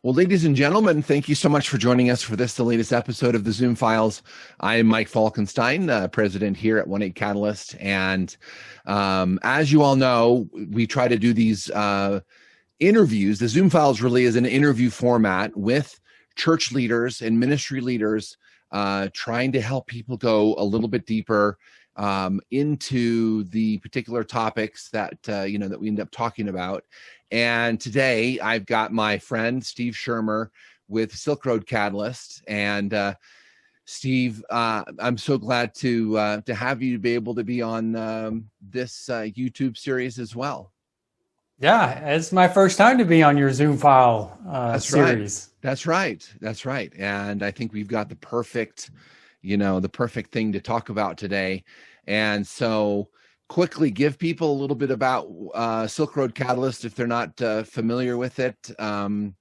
Well, ladies and gentlemen, thank you so much for joining us for the latest episode of the Zoom Files. I am Mike Falkenstein, president here at 1-8 Catalyst. And as you all know, we try to do these interviews. The Zoom Files really is an interview format with church leaders and ministry leaders, trying to help people go a little bit deeper into the particular topics that that we end up talking about. And today I've got my friend Steve Schirmer with Silk Road Catalyst. And Steve, I'm so glad to have you be able to be on this YouTube series as well. Yeah, it's my first time to be on your Zoom file series. Right. That's right. And I think we've got the perfect thing to talk about today. And so quickly give people a little bit about Silk Road Catalyst if they're not familiar with it. Tell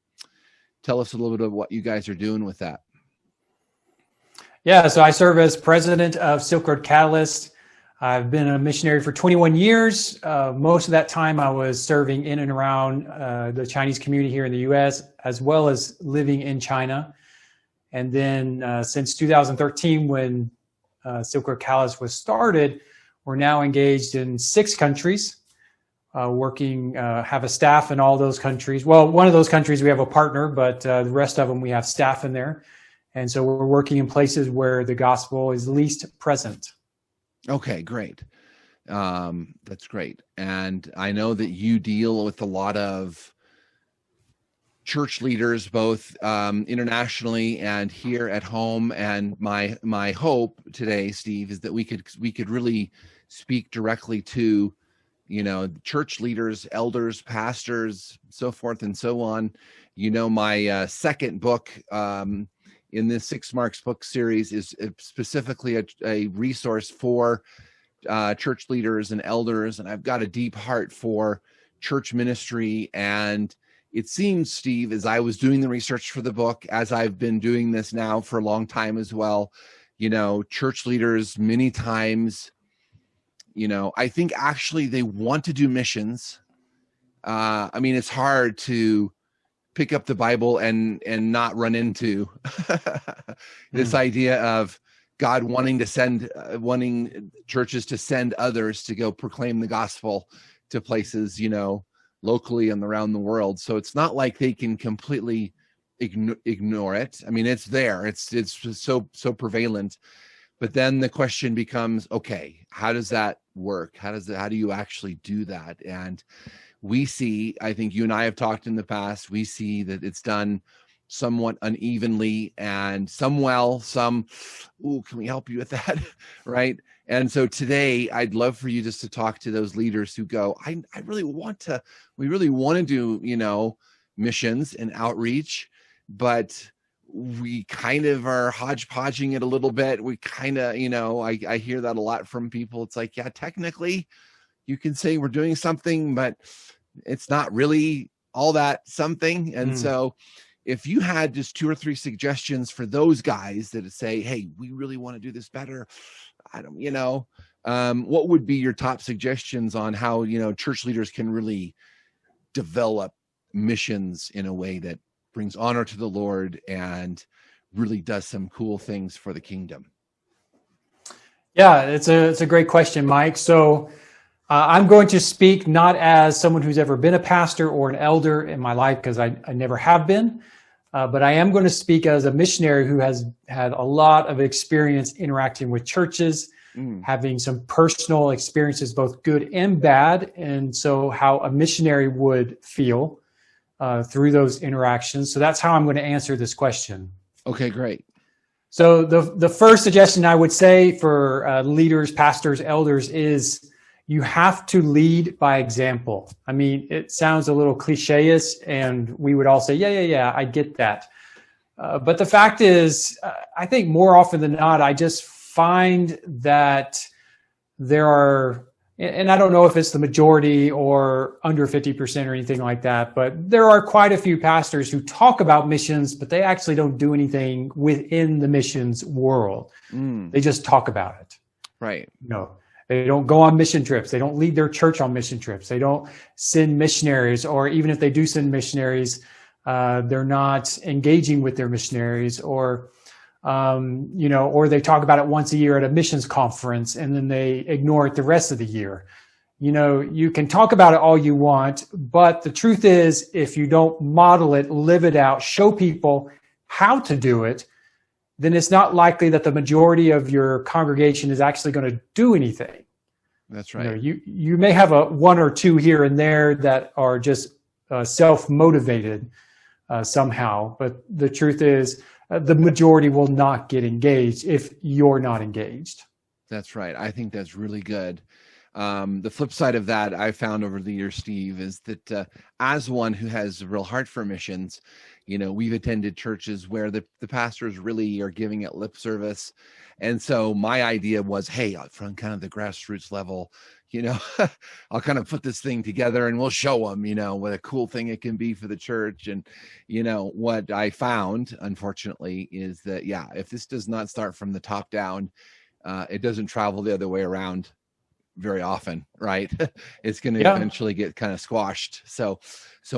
us a little bit of what you guys are doing with that. Yeah, so I serve as president of Silk Road Catalyst. I've been a missionary for 21 years. Most of that time I was serving in and around the Chinese community here in the U.S., as well as living in China. And then since 2013, when Silk Road Catalyst was started, we're now engaged in 6 countries, working, have a staff in all those countries. Well, one of those countries we have a partner, but the rest of them we have staff in there. And so we're working in places where the gospel is least present. Okay, great. That's great. And I know that you deal with a lot of church leaders, both internationally and here at home. And my hope today, Steve, is that we could really speak directly to, church leaders, elders, pastors, so forth and so on. My second book in this 6 Marks book series is specifically a resource for church leaders and elders. And I've got a deep heart for church ministry. And it seems, Steve, as I was doing the research for the book, as I've been doing this now for a long time as well, church leaders many times, I think actually they want to do missions. It's hard to pick up the Bible and not run into this idea of God wanting churches to send others to go proclaim the gospel to places, locally and around the world. So it's not like they can completely ignore it. It's there. It's so prevalent. But then the question becomes, okay, how does that work? How do you actually do that? And we see, I think you and I have talked in the past, we see that it's done somewhat unevenly, and some well, some, can we help you with that? Right. And so today I'd love for you just to talk to those leaders who go, we really want to do, missions and outreach, but we kind of are hodgepodging it a little bit. We kind of, I hear that a lot from people. It's like, yeah, technically you can say we're doing something, but it's not really all that something. And so if you had just 2 or 3 suggestions for those guys that say, hey, we really want to do this better, what would be your top suggestions on how, church leaders can really develop missions in a way that brings honor to the Lord and really does some cool things for the kingdom? Yeah, it's a great question, Mike. So I'm going to speak not as someone who's ever been a pastor or an elder in my life, because I never have been, but I am going to speak as a missionary who has had a lot of experience interacting with churches, having some personal experiences, both good and bad. And so how a missionary would feel through those interactions. So that's how I'm going to answer this question. Okay, great. So the first suggestion I would say for leaders, pastors, elders is you have to lead by example. It sounds a little cliche-ish, and we would all say, yeah, I get that. But the fact is, I think more often than not, I just find that there are, and I don't know if it's the majority or under 50% or anything like that, but there are quite a few pastors who talk about missions, but they actually don't do anything within the missions world. They just talk about it. Right. They don't go on mission trips. They don't lead their church on mission trips. They don't send missionaries, or even if they do send missionaries, they're not engaging with their missionaries, or or they talk about it once a year at a missions conference and then they ignore it the rest of the year. You can talk about it all you want, but the truth is, if you don't model it, live it out, show people how to do it, then it's not likely that the majority of your congregation is actually going to do anything. That's right. You may have one or two here and there that are just self-motivated somehow, but the truth is, the majority will not get engaged if you're not engaged. That's right. I think that's really good. The flip side of that I found over the years, Steve, is that as one who has a real heart for missions, we've attended churches where the pastors really are giving it lip service. And so my idea was, hey, from kind of the grassroots level, I'll kind of put this thing together and we'll show them, what a cool thing it can be for the church. And, what I found, unfortunately, is that, if this does not start from the top down, it doesn't travel the other way around very often, right? It's going to eventually get kind of squashed. So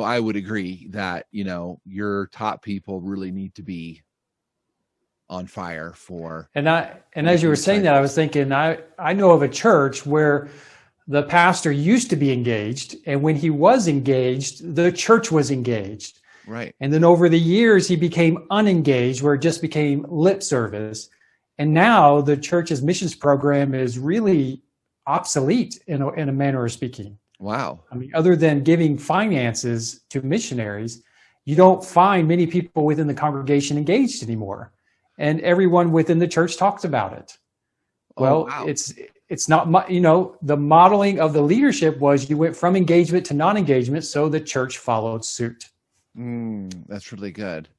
I would agree that, your top people really need to be on fire for. And as you were saying that, I was thinking, I know of a church where the pastor used to be engaged, and when he was engaged, the church was engaged. Right. And then over the years, he became unengaged, where it just became lip service. And now the church's missions program is really obsolete in a manner of speaking. Wow. I mean, other than giving finances to missionaries, you don't find many people within the congregation engaged anymore. And everyone within the church talks about it. Well, wow. It's not, the modeling of the leadership was you went from engagement to non-engagement, so the church followed suit. That's really good.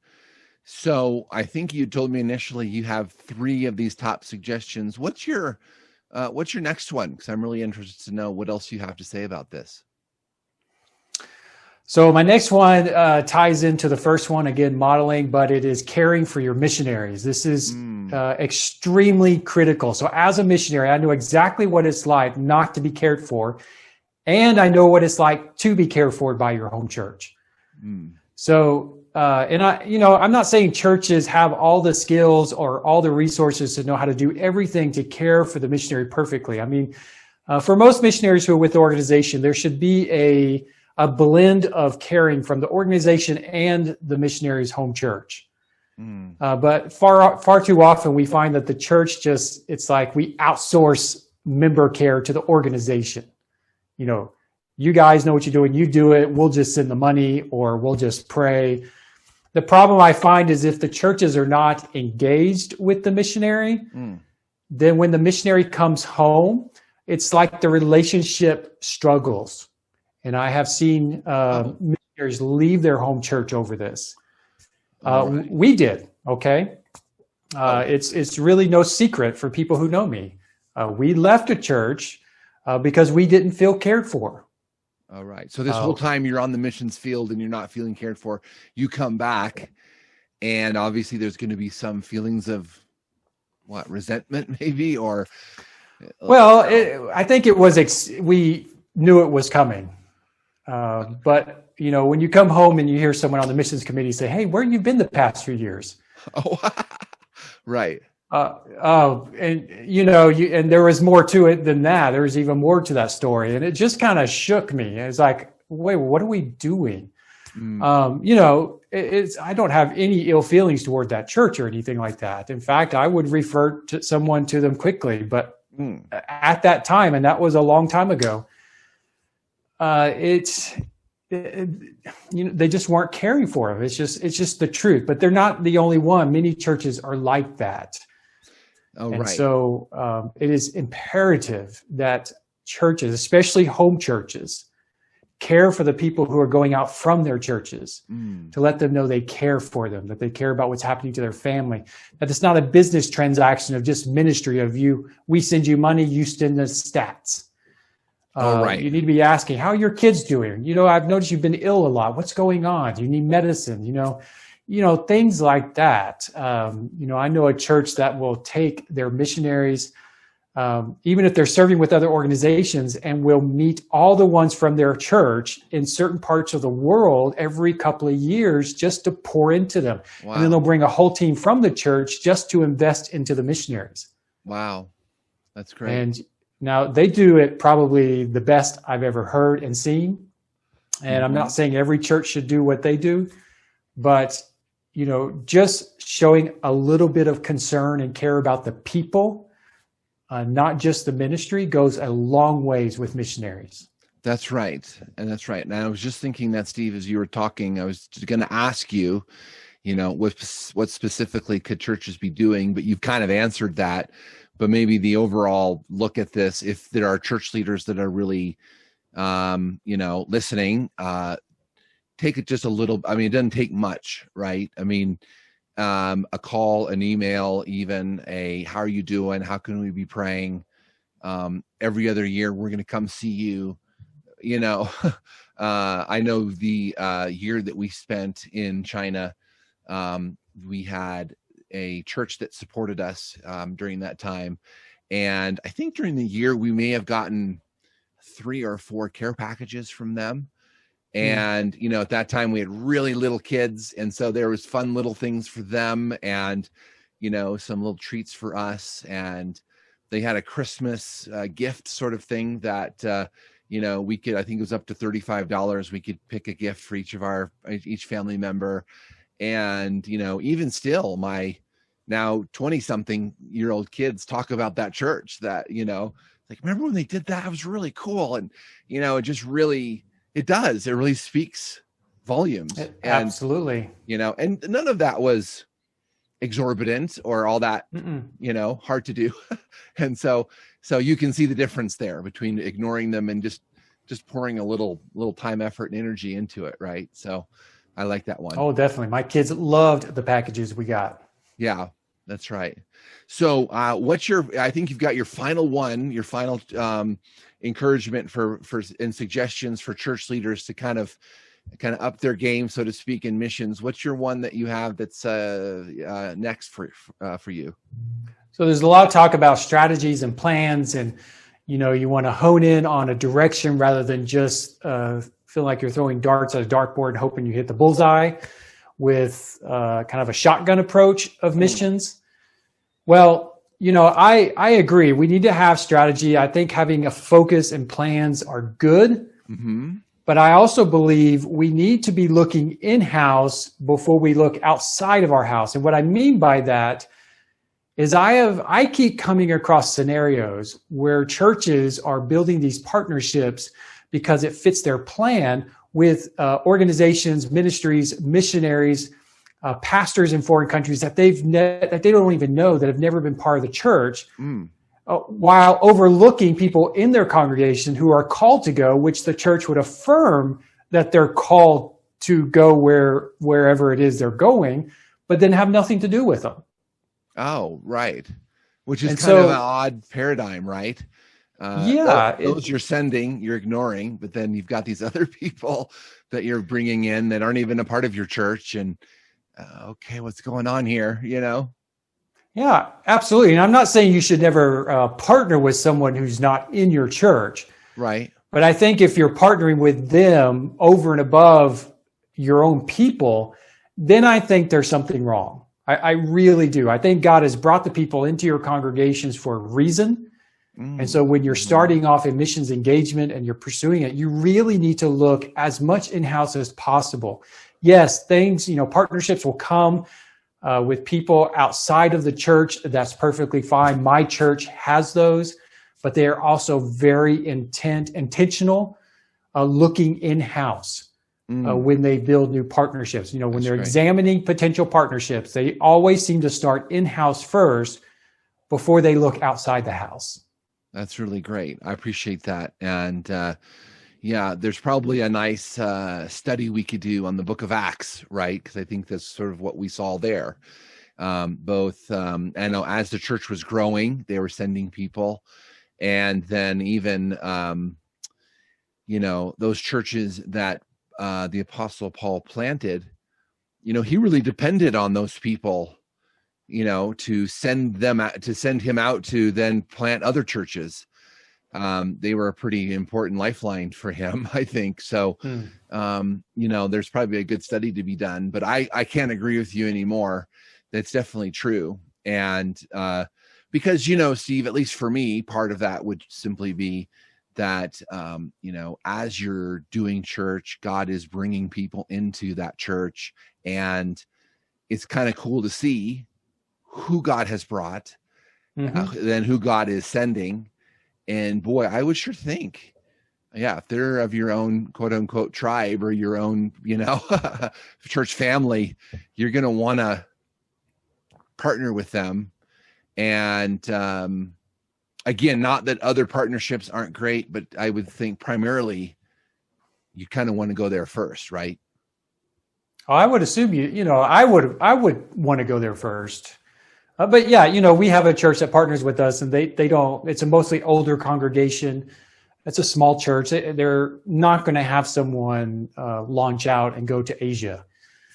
So I think you told me initially you have 3 of these top suggestions. What's your next one? Because I'm really interested to know what else you have to say about this. So my next one ties into the first one, again, modeling, but it is caring for your missionaries. This is extremely critical. So as a missionary, I know exactly what it's like not to be cared for, and I know what it's like to be cared for by your home church. So, I'm not saying churches have all the skills or all the resources to know how to do everything to care for the missionary perfectly. I mean, for most missionaries who are with the organization, there should be a blend of caring from the organization and the missionary's home church. But far too often we find that the church it's like we outsource member care to the organization. You guys know what you're doing, you do it, we'll just send the money or we'll just pray. The problem I find is if the churches are not engaged with the missionary, then when the missionary comes home, it's like the relationship struggles. And I have seen missionaries leave their home church over this. Right. We did, okay? It's really no secret for people who know me. We left a church because we didn't feel cared for. All right. So this whole time you're on the missions field and you're not feeling cared for, you come back, and obviously there's going to be some feelings of resentment maybe, or. Well, I think it was, we knew it was coming. But when you come home and you hear someone on the missions committee say, "Hey, where have you been the past few years?" Oh, right. And there was more to it than that. There was even more to that story, and it just kind of shook me. It's like, wait, what are we doing? I don't have any ill feelings toward that church or anything like that. In fact, I would refer to someone to them quickly. But at that time, and that was a long time ago, they just weren't caring for them. It's just the truth. But they're not the only one. Many churches are like that. Oh, and right. So it is imperative that churches, especially home churches, care for the people who are going out from their churches, to let them know they care for them, that they care about what's happening to their family, that it's not a business transaction of just ministry of we send you money, you send us stats. Right. You need to be asking, how are your kids doing? I've noticed you've been ill a lot. What's going on? Do you need medicine? Things like that. I know a church that will take their missionaries even if they're serving with other organizations, and will meet all the ones from their church in certain parts of the world every couple of years just to pour into them. Wow. And then they'll bring a whole team from the church just to invest into the missionaries. Wow. That's great. And now they do it probably the best I've ever heard and seen. And I'm not saying every church should do what they do, but just showing a little bit of concern and care about the people, not just the ministry, goes a long ways with missionaries. That's right. And that's right. And I was just thinking that, Steve, as you were talking, I was going to ask you, what specifically could churches be doing, but you've kind of answered that. But maybe the overall look at this, if there are church leaders that are really, listening, take it just a little. I mean, it doesn't take much, right? I mean, a call, an email, even how are you doing? How can we be praying? Every other year, we're going to come see you. I know the year that we spent in China, we had a church that supported us during that time. And I think during the year, we may have gotten 3 or 4 care packages from them. And, at that time we had really little kids. And so there was fun little things for them and, some little treats for us. And they had a Christmas gift sort of thing that, we could, I think it was up to $35. We could pick a gift for each family member. And, even still, my now 20-something-year-old kids talk about that church that, like, remember when they did that? It was really cool. And, it just really, it really speaks volumes. Absolutely. And none of that was exorbitant or all that, hard to do. And so you can see the difference there between ignoring them and just pouring a little time, effort, and energy into it. Right. So I like that one. Oh, definitely. My kids loved the packages we got. Yeah, that's right. So I think you've got your final encouragement for and suggestions for church leaders to kind of up their game, so to speak, in missions. What's your one that you have that's next for you? So there's a lot of talk about strategies and plans, and you want to hone in on a direction rather than just feel like you're throwing darts at a dartboard and hoping you hit the bullseye, with kind of a shotgun approach of missions. Well, I agree. We need to have strategy. I think having a focus and plans are good. Mm-hmm. But I also believe we need to be looking in-house before we look outside of our house. And what I mean by that is I keep coming across scenarios where churches are building these partnerships because it fits their plan with organizations, ministries, missionaries, pastors in foreign countries that they don't even know, that have never been part of the church, while overlooking people in their congregation who are called to go, which the church would affirm that they're called to go wherever it is they're going, but then have nothing to do with them. Oh, right. Which is kind of an odd paradigm, right? Those you're sending, you're ignoring, but then you've got these other people that you're bringing in that aren't even a part of your church. And okay, what's going on here? Yeah, absolutely. And I'm not saying you should never partner with someone who's not in your church. Right. But I think if you're partnering with them over and above your own people, then I think there's something wrong. I really do. I think God has brought the people into your congregations for a reason. And so when you're starting off in missions engagement and you're pursuing it, you really need to look as much in-house as possible. Yes, partnerships will come with people outside of the church. That's perfectly fine. My church has those, but they are also very intentional, looking in-house when they build new partnerships. When they're examining potential partnerships, they always seem to start in-house first before they look outside the house. That's really great. I appreciate that. And there's probably a nice study we could do on the book of Acts, right? Because I think that's sort of what we saw there. I know as the church was growing, they were sending people. And then even, those churches that the Apostle Paul planted, he really depended on those people to send him out to then plant other churches. They were a pretty important lifeline for him, I think. So, there's probably a good study to be done, but I can't agree with you anymore. That's definitely true. And because, Steve, at least for me, part of that would simply be that, as you're doing church, God is bringing people into that church, and it's kind of cool to see who God has brought, then who God is sending. And boy, I would sure think, if they're of your own quote unquote tribe or your own, church family, you're going to want to partner with them. And again, not that other partnerships aren't great, but I would think primarily you kind of want to go there first, right? Oh, I would assume I would want to go there first. But yeah, we have a church that partners with us, and they don't. It's a mostly older congregation. It's a small church. They're not going to have someone launch out and go to Asia,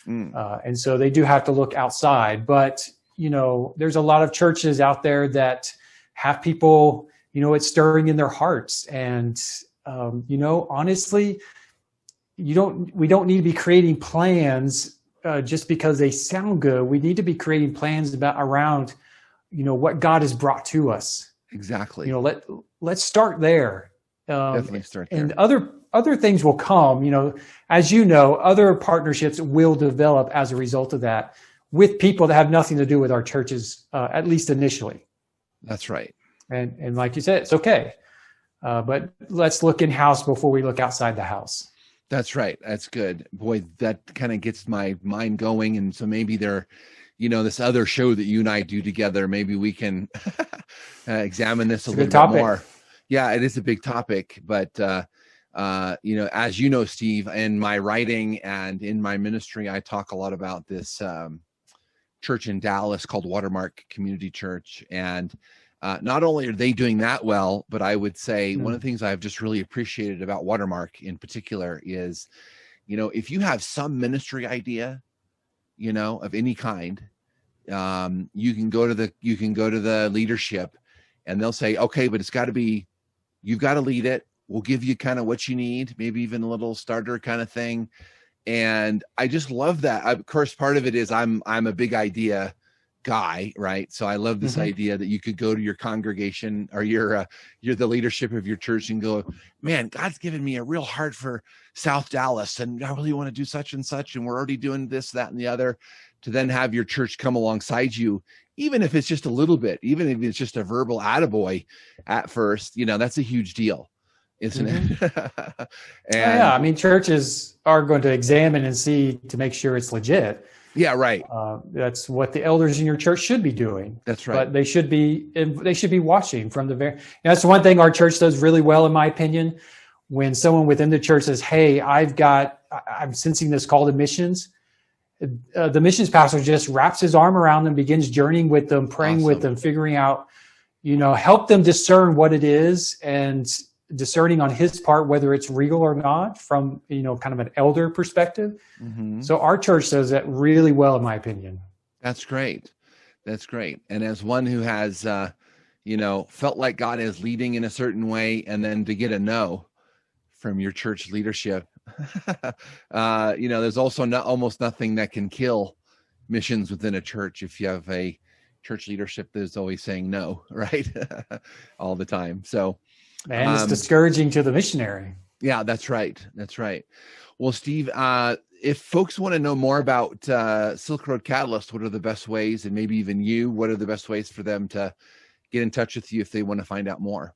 and so they do have to look outside. But there's a lot of churches out there that have people, it's stirring in their hearts, and honestly, we don't need to be creating plans. Just because they sound good, we need to be creating plans around, what God has brought to us. Exactly. Let's start there. Definitely start there. And other things will come. As other partnerships will develop as a result of that with people that have nothing to do with our churches, at least initially. That's right. And like you said, it's okay. But let's look in-house before we look outside the house. That's right. That's good. Boy, that kind of gets my mind going. And so maybe this other show that you and I do together, maybe we can examine this a little bit more. Yeah, it is a big topic. But, as you know, Steve, in my writing and in my ministry, I talk a lot about this church in Dallas called Watermark Community Church. And not only are they doing that well, but I would say one of the things I've just really appreciated about Watermark in particular is, if you have some ministry idea, of any kind, you can go to the leadership, and they'll say, okay, but you've got to lead it. We'll give you kind of what you need, maybe even a little starter kind of thing. And I just love that. Of course, part of it is I'm a big idea guy, right? So I love this idea that you could go to your congregation or you're the leadership of your church and go, man, God's given me a real heart for South Dallas, and I really want to do such and such, and we're already doing this, that, and the other. To then have your church come alongside you, even if it's just a little bit, even if it's just a verbal attaboy at first, that's a huge deal, isn't it? And churches are going to examine and see to make sure it's legit. Yeah, right. That's what the elders in your church should be doing. That's right. But they should be watching from the very. That's one thing our church does really well, in my opinion. When someone within the church says, "Hey, I'm sensing this call to missions," the missions pastor just wraps his arm around them, begins journeying with them, praying with them, figuring out, help them discern what it is, and discerning on his part whether it's real or not from kind of an elder perspective. So our church does that really well, in my opinion. That's great. And as one who has felt like God is leading in a certain way, and then to get a no from your church leadership, there's also almost nothing that can kill missions within a church if you have a church leadership that's always saying no, right? All the time. So and it's discouraging to the missionary. Yeah, that's right. Well, Steve, if folks want to know more about Silk Road Catalyst, what are the best ways, and maybe even you, what are the best ways for them to get in touch with you if they want to find out more?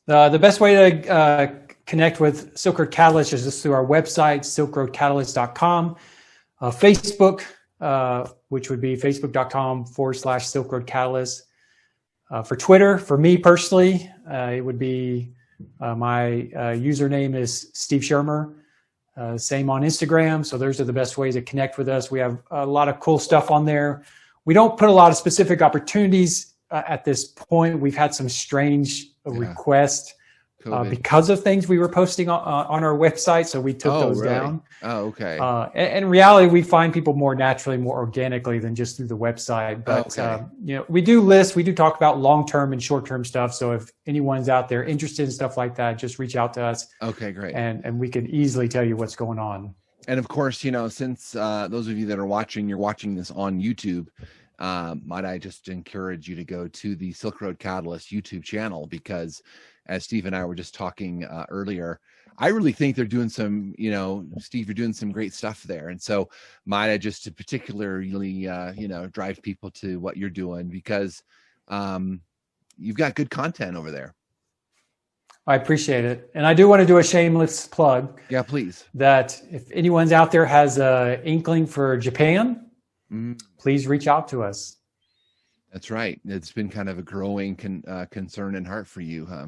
The best way to connect with Silk Road Catalyst is just through our website, silkroadcatalyst.com, Facebook, which would be facebook.com/Silk Road Catalyst. For Twitter, for me personally, it would be my username is Steve Schirmer. Same on Instagram. So those are the best ways to connect with us. We have a lot of cool stuff on there. We don't put a lot of specific opportunities at this point. We've had some strange requests COVID. because of things we were posting on our website. So we took those really? down. Oh, okay. In reality, we find people more naturally, more organically than just through the website. But we do talk about long-term and short-term stuff. So if anyone's out there interested in stuff like that, just reach out to us. Okay, great. And we can easily tell you what's going on. And of course, since those of you that are watching, you're watching this on YouTube, might I just encourage you to go to the Silk Road Catalyst YouTube channel, because as Steve and I were just talking earlier, I really think they're doing some, Steve, you're doing some great stuff there. And so might I just to particularly, drive people to what you're doing, because you've got good content over there. I appreciate it. And I do want to do a shameless plug. Yeah, please. That if anyone's out there has an inkling for Japan, please reach out to us. That's right. It's been kind of a growing concern and heart for you, huh?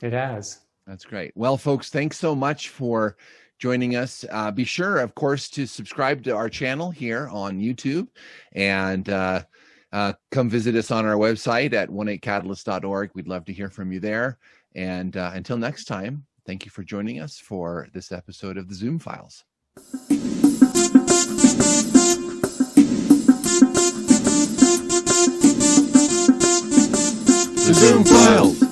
It has. That's great. Well, folks, thanks so much for joining us. Be sure, of course, to subscribe to our channel here on YouTube, and come visit us on our website at 18catalyst.org. We'd love to hear from you there. And until next time, thank you for joining us for this episode of the Zoom Files. The Zoom Files.